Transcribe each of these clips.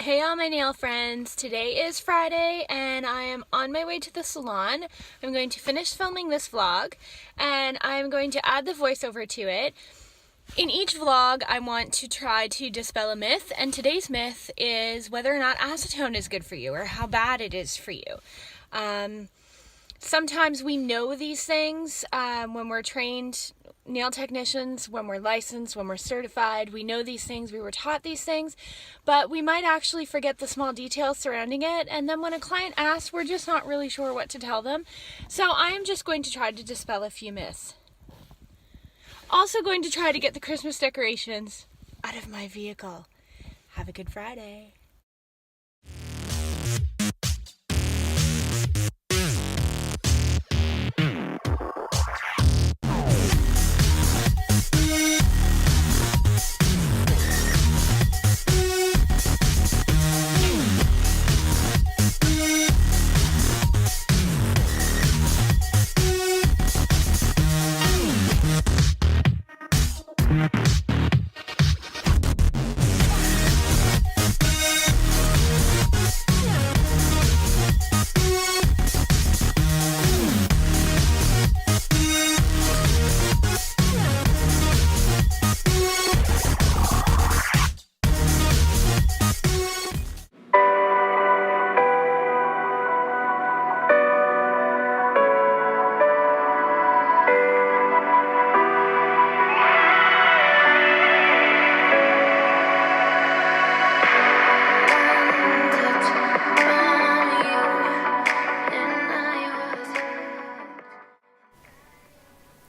Hey all my nail friends, today is Friday and I am on my way to the salon. I'm going to finish filming this vlog and I'm going to add the voiceover to it. In each vlog I want to try to dispel a myth, and today's myth is whether or not acetone is good for you or how bad it is for you. Sometimes we know these things when we're trained nail technicians, when we're licensed, when we're certified. We know these things, we were taught these things, but we might actually forget the small details surrounding it, and then when a client asks, we're just not really sure what to tell them. So I am just going to try to dispel a few myths. Also going to try to get the Christmas decorations out of my vehicle. Have a good Friday.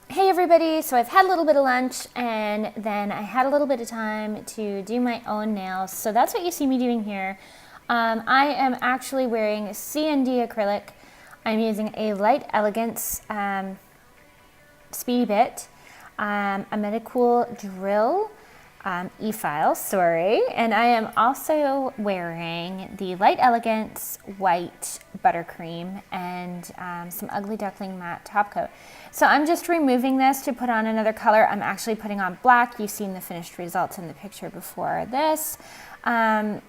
Hey everybody, so I've had a little bit of lunch and then I had a little bit of time to do my own nails. So that's what you see me doing here. I am actually wearing C&D acrylic. I'm using a Light Elegance speedy bit. I'm at a cool drill e-file, sorry. And I am also wearing the Light Elegance white buttercream and some Ugly Duckling matte top coat. So I'm just removing this to put on another color. I'm actually putting on black. You've seen the finished results in the picture before this. I've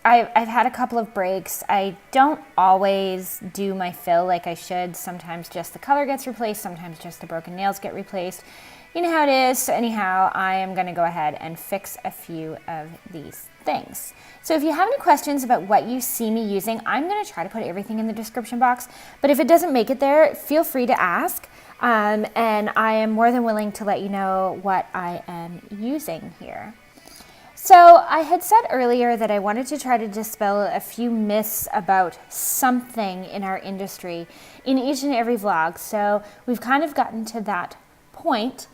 had a couple of breaks. I don't always do my fill like I should. Sometimes just the color gets replaced. Sometimes just the broken nails get replaced. You know how it is. So anyhow, I am going to go ahead and fix a few of these things. So if you have any questions about what you see me using, I'm going to try to put everything in the description box. But if it doesn't make it there, feel free to ask. And I am more than willing to let you know what I am using here. So I had said earlier that I wanted to try to dispel a few myths about something in our industry in each and every vlog. So we've kind of gotten to that point.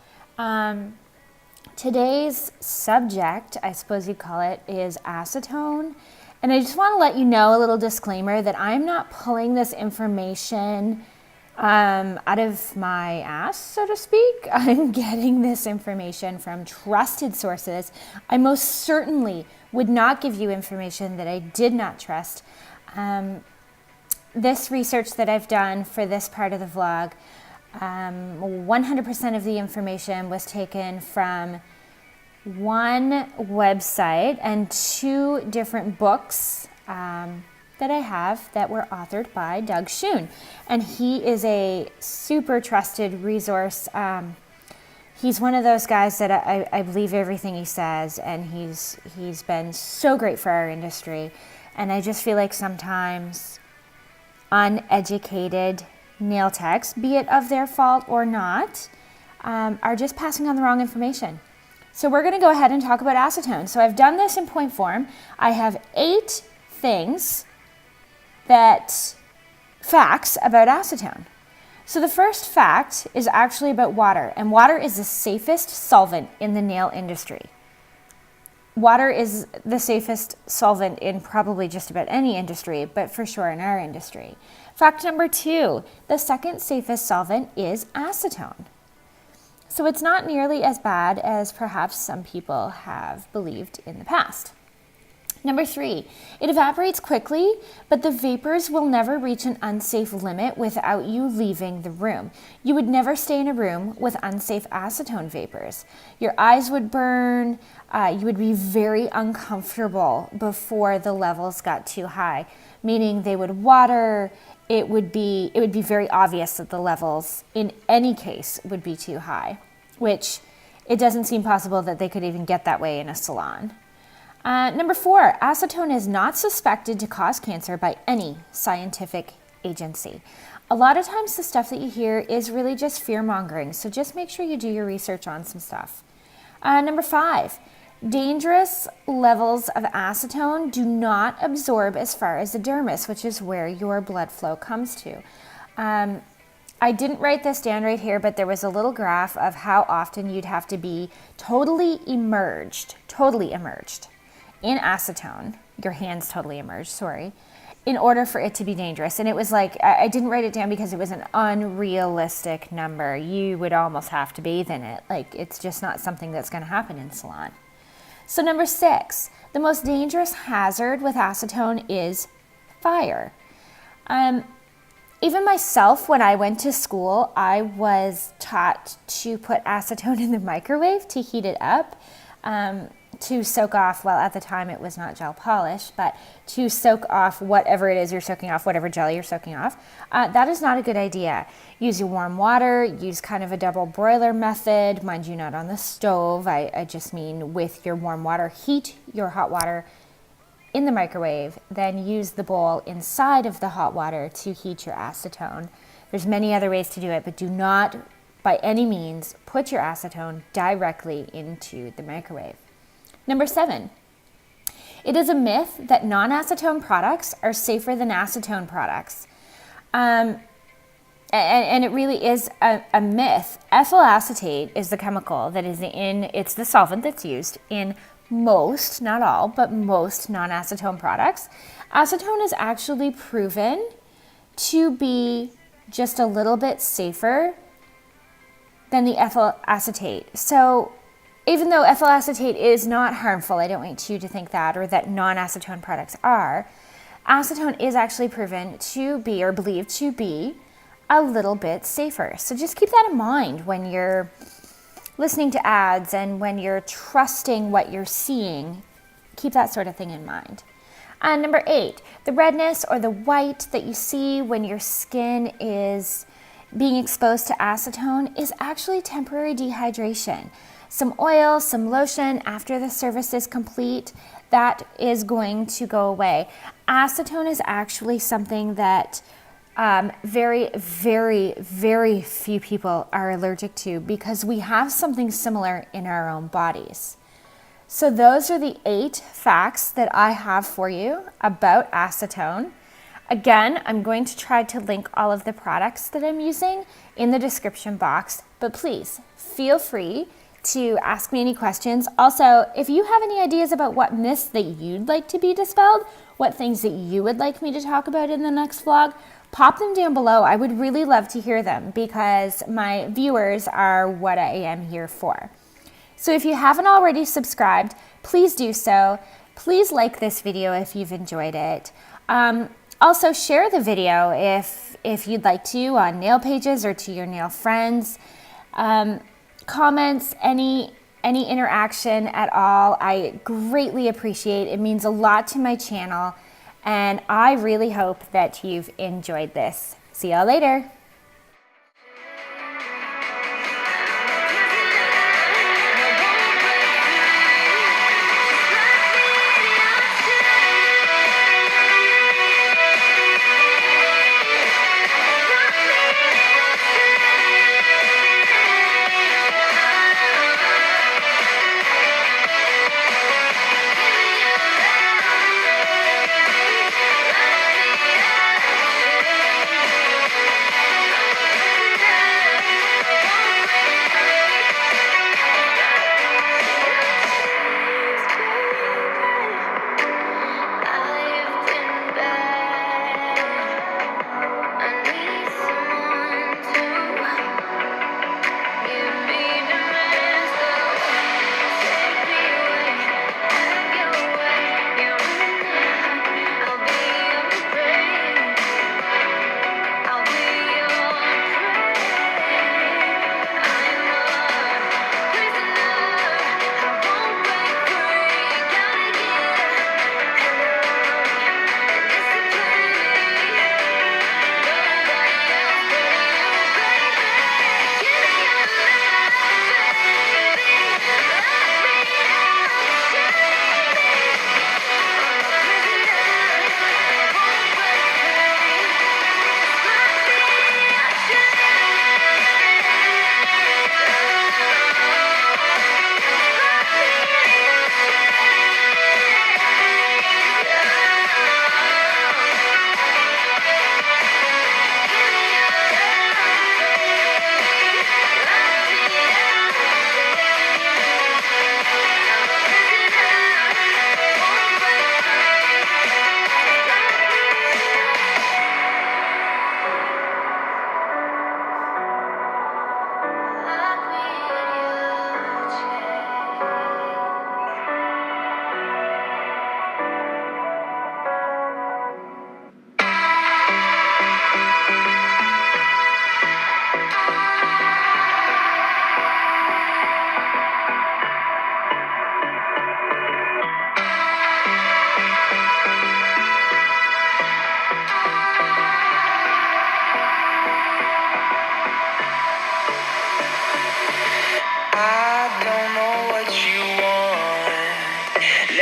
Today's subject, I suppose you'd call it, is acetone. And I just want to let you know, a little disclaimer, that I'm not pulling this information out of my ass, so to speak. I'm getting this information from trusted sources. I most certainly would not give you information that I did not trust. This research that I've done for this part of the vlog, 100% of the information was taken from one website and two different books that I have that were authored by Doug Schoon. And he is a super trusted resource. He's one of those guys that I believe everything he says, and he's been so great for our industry. And I just feel like sometimes uneducated nail techs, be it of their fault or not, are just passing on the wrong information. So we're going to go ahead and talk about acetone. So I've done this in point form. I have 8 facts about acetone. So the first fact is actually about water, and water is the safest solvent in the nail industry. Water is the safest solvent in probably just about any industry, but for sure in our industry. Fact number 2, the second safest solvent is acetone. So it's not nearly as bad as perhaps some people have believed in the past. Number 3, it evaporates quickly, but the vapors will never reach an unsafe limit without you leaving the room. You would never stay in a room with unsafe acetone vapors. Your eyes would burn, you would be very uncomfortable before the levels got too high, meaning they would water. It would be very obvious that the levels in any case would be too high, which it doesn't seem possible that they could even get that way in a salon. Number 4, acetone is not suspected to cause cancer by any scientific agency. A lot of times the stuff that you hear is really just fear-mongering, so just make sure you do your research on some stuff. Number 5, dangerous levels of acetone do not absorb as far as the dermis, which is where your blood flow comes to. I didn't write this down right here, but there was a little graph of how often you'd have to be totally immersed in acetone, your hands totally immersed, sorry, in order for it to be dangerous. And it was like, I didn't write it down because it was an unrealistic number. You would almost have to bathe in it. Like, it's just not something that's going to happen in Salon. So number 6, the most dangerous hazard with acetone is fire. Even myself, when I went to school, I was taught to put acetone in the microwave to heat it up, to soak off, well, at the time it was not gel polish, but to soak off whatever it is you're soaking off, whatever gel you're soaking off. That is not a good idea. Use your warm water, use kind of a double broiler method, mind you, not on the stove. I just mean with your warm water, heat your hot water in the microwave, then use the bowl inside of the hot water to heat your acetone. There's many other ways to do it, but do not by any means put your acetone directly into the microwave. Number 7, it is a myth that non-acetone products are safer than acetone products. And it really is a myth. Ethyl acetate is the chemical that is it's the solvent that's used in most, not all, but most non-acetone products. Acetone is actually proven to be just a little bit safer than the ethyl acetate. So even though ethyl acetate is not harmful, I don't want you to think that, or that non-acetone products are, acetone is actually proven to be, or believed to be, a little bit safer. So just keep that in mind when you're listening to ads and when you're trusting what you're seeing. Keep that sort of thing in mind. And number 8, the redness or the white that you see when your skin is being exposed to acetone is actually temporary dehydration. Some oil, some lotion after the service is complete, that is going to go away. Acetone is actually something that very, very, very few people are allergic to because we have something similar in our own bodies. So those are the 8 facts that I have for you about acetone. Again, I'm going to try to link all of the products that I'm using in the description box, but please feel free to ask me any questions. Also, if you have any ideas about what myths that you'd like to be dispelled, what things that you would like me to talk about in the next vlog, pop them down below. I would really love to hear them because my viewers are what I am here for. So if you haven't already subscribed, please do so. Please like this video if you've enjoyed it. Also share the video if you'd like to on nail pages or to your nail friends. Comments, any interaction at all, I greatly appreciate. It means a lot to my channel, and I really hope that you've enjoyed this. See y'all later.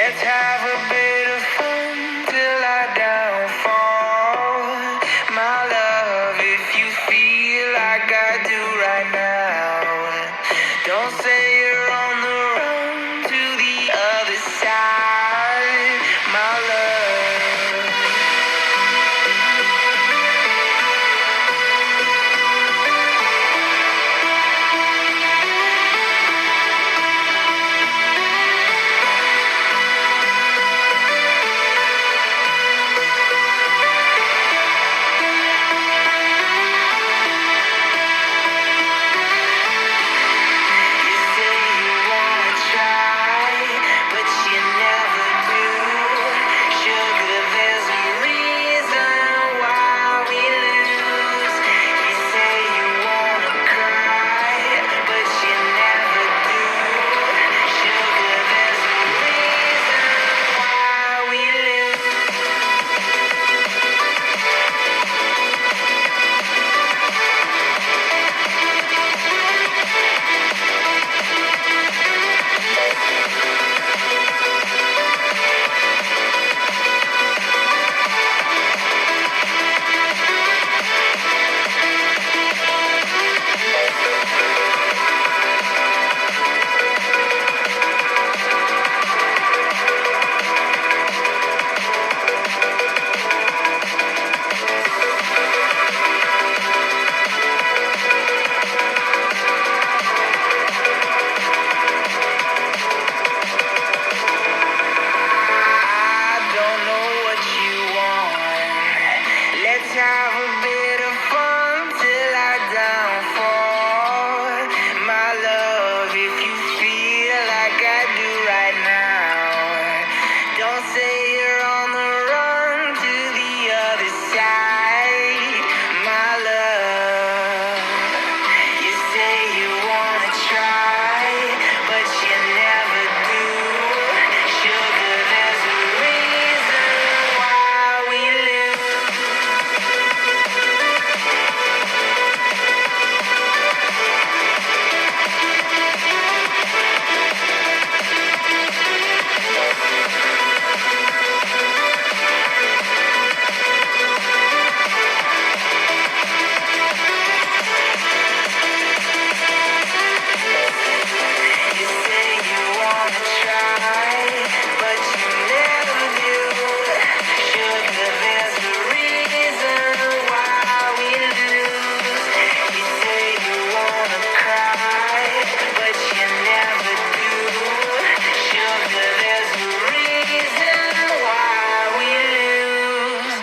Let's have a bit of fun till I downfall. My love, if you feel like I do right now, don't say you're on the run to the other side, my love. You say you wanna try, but you never do. Sugar, there's a reason why we lose. You say you wanna cry, but you never do. Sugar, there's a reason why we lose. I don't know what you want. Let's have a bit of fun till I downfall. My love, if you feel like I do right now, don't say you're on the run to the other side, my love. You say you wanna try, but you never do. Sugar, there's a reason why we lose. You say you wanna try, but you never do. Sugar, there's a reason why we lose. You say you wanna cry, but you never do. Sugar, there's a reason why we lose.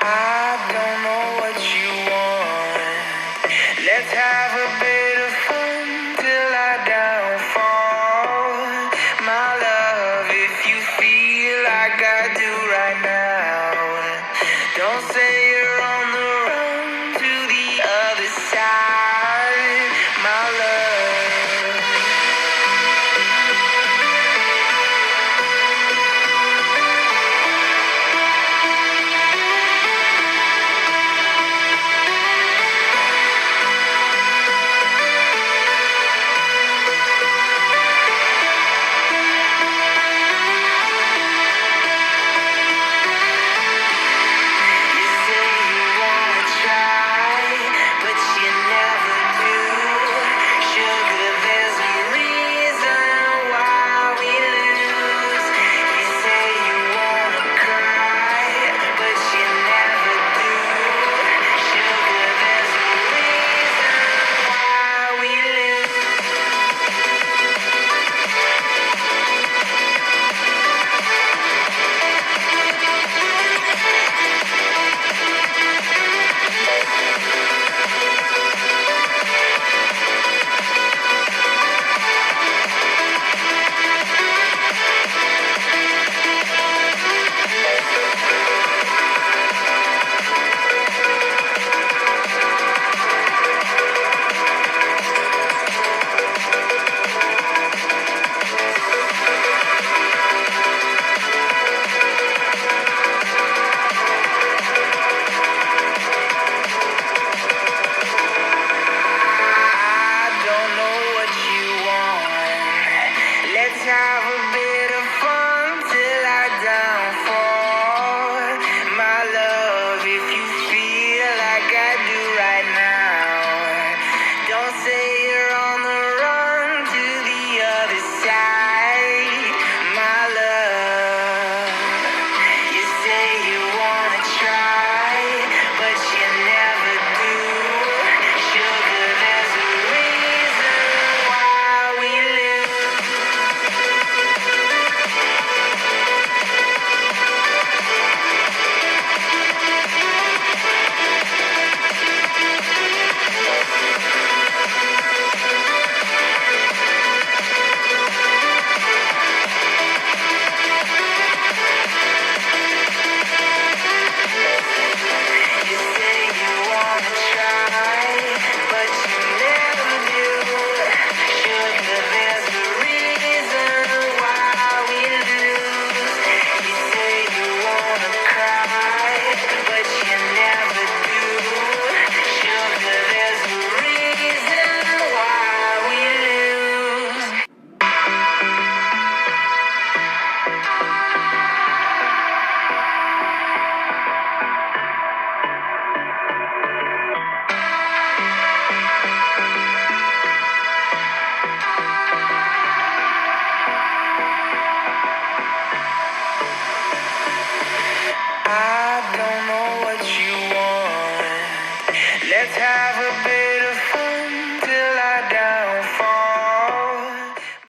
I don't know what you want. Let's have a